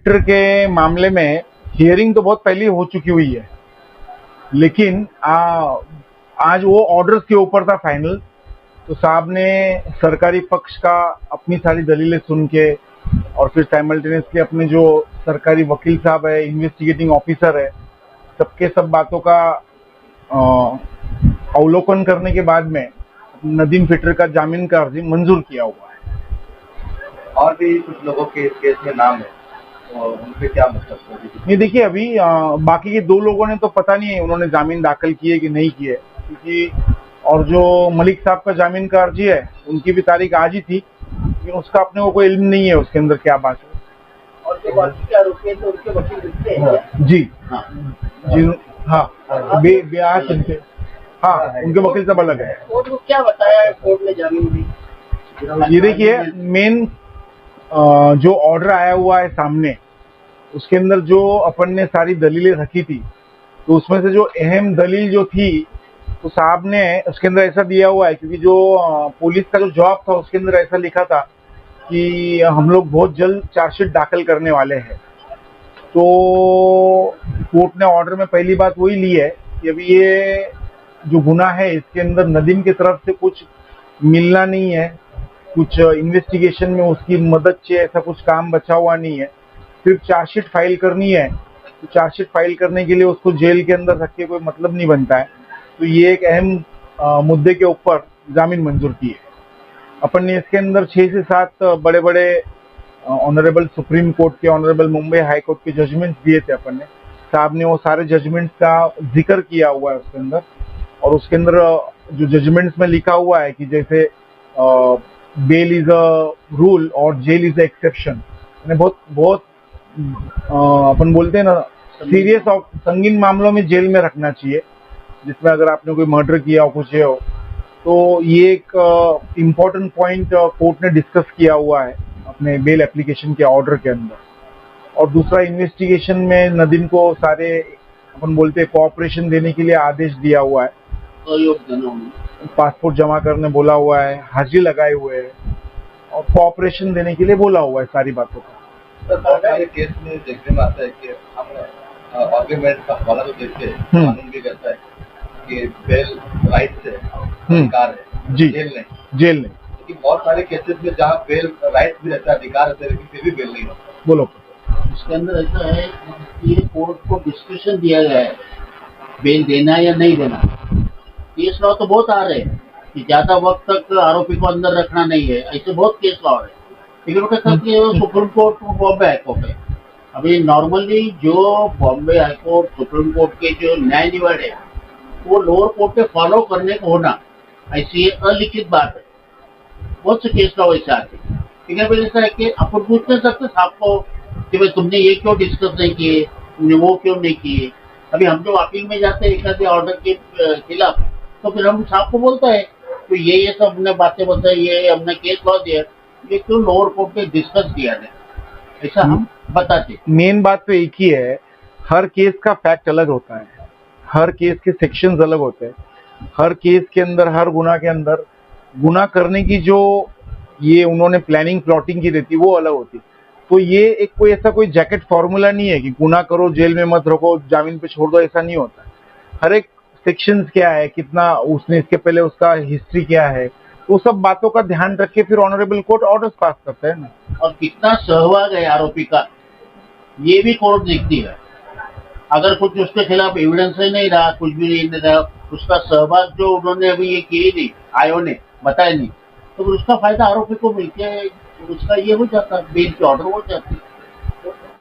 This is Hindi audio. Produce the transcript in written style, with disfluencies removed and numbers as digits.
फिटर के मामले में हियरिंग तो बहुत पहले हो चुकी हुई है, लेकिन आज वो ऑर्डर्स के ऊपर था फाइनल। तो साहब ने सरकारी पक्ष का अपनी सारी दलीलें सुन के और फिर साइमल्टेनियसली अपने जो सरकारी वकील साहब है, इन्वेस्टिगेटिंग ऑफिसर है, सबके सब बातों का अवलोकन करने के बाद में नदीम फिटर का जामीन का अर्जी मंजूर किया हुआ है। और भी कुछ लोगों के इस केस में नाम है, तो उनपे क्या मतलब? नहीं, देखिए अभी बाकी के 2 लोगों ने तो पता नहीं है उन्होंने जामीन दाखिल किए कि नहीं किए, क्योंकि और जो मलिक साहब का जामीन का अर्जी है उनकी भी तारीख आज ही थी, लेकिन उसका अपने को कोई इल्म नहीं है उसके अंदर क्या बात है। और जो बाकी के आरोपी हैं तो उनके वकील दिखते हैं? जी हाँ, ब्याज उनके, हाँ, उनके वकील सब अलग है। कोर्ट को क्या बताया कोर्ट ने जामीन दी? ये देखिए, मेन जो ऑर्डर आया हुआ है सामने, उसके अंदर जो अपन ने सारी दलीलें रखी थी, तो उसमें से जो अहम दलील जो थी, तो साहब ने उसके अंदर ऐसा दिया हुआ है, क्योंकि जो पुलिस का जो जवाब था उसके अंदर ऐसा लिखा था कि हम लोग बहुत जल्द चार्जशीट दाखिल करने वाले हैं। तो कोर्ट ने ऑर्डर में पहली बात वही ली है कि अभी ये जो गुनाह है इसके अंदर नदीम की तरफ से कुछ मिलना नहीं है, कुछ इन्वेस्टिगेशन में उसकी मदद से ऐसा कुछ काम बचा हुआ नहीं है, सिर्फ चार्जशीट फाइल करनी है। तो चार्जशीट फाइल करने के लिए उसको जेल के अंदर रख के कोई मतलब नहीं बनता है। तो ये एक अहम मुद्दे के ऊपर जामीन मंजूर की है। अपन ने इसके अंदर 6 से 7 बड़े बड़े ऑनरेबल सुप्रीम कोर्ट के, ऑनरेबल मुंबई हाई कोर्ट के जजमेंट्स दिए थे अपन ने। साहब ने वो सारे जजमेंट्स का जिक्र किया हुआ है उसके अंदर, और उसके अंदर जो जजमेंट्स में लिखा हुआ है कि जैसे बेल इज अ रूल और जेल इज अ एक्सेप्शन। बहुत अपन बोलते हैं ना, सीरियस और संगीन मामलों में जेल में रखना चाहिए, जिसमें अगर आपने कोई मर्डर किया हो, कुछ हो। तो ये एक इम्पोर्टेंट पॉइंट कोर्ट ने डिस्कस किया हुआ है अपने बेल एप्लीकेशन के ऑर्डर के अंदर। और दूसरा, इन्वेस्टिगेशन में नदीम को सारे अपन बोलते हैं कोऑपरेशन देने के लिए आदेश दिया हुआ है, पासपोर्ट जमा करने बोला हुआ है, हाजिरी लगाए हुए है और कोऑपरेशन देने के लिए बोला हुआ है सारी बातों का। बहुत सारे केस में देखने में आता है कि हम आर्ग्यूमेंट का हवाला तो देते हैं, कानून भी कहता है कि बेल राइट से अधिकार है, जी, जेल नहीं। लेकिन बहुत सारे केसेस में जहाँ बेल राइट भी रहता है, अधिकार रहता है, लेकिन फिर भी बेल नहीं होता। बोलो। इसके अंदर ऐसा है कि कोर्ट को डिस्क्रिप्शन दिया गया है बेल देना या नहीं देना। केस लॉ तो बहुत आ रहे हैं कि ज्यादा वक्त तक आरोपी को अंदर रखना नहीं है, ऐसे बहुत केस लॉ है। लेकिन उनका कहते हैं सुप्रीम कोर्ट बॉम्बे हाईकोर्ट है। अभी नॉर्मली जो बॉम्बे हाईकोर्ट, सुप्रीम कोर्ट के जो न्याय निवाड़ है वो लोअर कोर्ट पे फॉलो करने को होना, ऐसी अलिखित बात है। बहुत से केस लॉ ऐसे आते हैं। लेकिन फिर ऐसा है कि अपन पूछ नहीं सकते साहब को कि भाई तुमने ये क्यों डिस्कस नहीं किए, तुमने वो क्यों नहीं किए। अभी हम जो अपील में जाते हैं एक ऑर्डर के खिलाफ, तो फिर हम साहब को बोलते हैं तो ये सब हमने बातें बताई, ये हमने केस लॉ दिया, ये क्यों लोअर कोर्ट पे डिस्कस किया जाए, ऐसा हम बताते। मेन बात तो एक ही है, हर केस का फैक्ट अलग होता है, हर केस के सेक्शंस अलग होते हैं, हर केस के अंदर, हर गुनाह के अंदर गुनाह करने की जो ये उन्होंने प्लानिंग प्लॉटिंग की रहती वो अलग होती। तो ये एक कोई ऐसा कोई जैकेट फॉर्मूला नहीं है कि गुनाह करो जेल में मत रखो, जामीन पे छोड़ दो, ऐसा नहीं होता। हर एक सेक्शंस क्या है, कितना उसने इसके पहले उसका हिस्ट्री क्या है, वो सब बातों का ध्यान रख के फिर ऑनरेबल कोर्ट ऑर्डर्स पास करता है ना। और कितना सहभाग है आरोपी का ये भी कोर्ट देखती है। अगर कुछ उसके खिलाफ एविडेंस ही नहीं रहा, कुछ भी नहीं रहा, उसका सहभाग जो उन्होंने अभी ये किए नहीं, आयोग ने बताया नहीं, तो उसका फायदा आरोपी को मिलके उसका ये हो जाता, बेल की ऑर्डर हो जाती।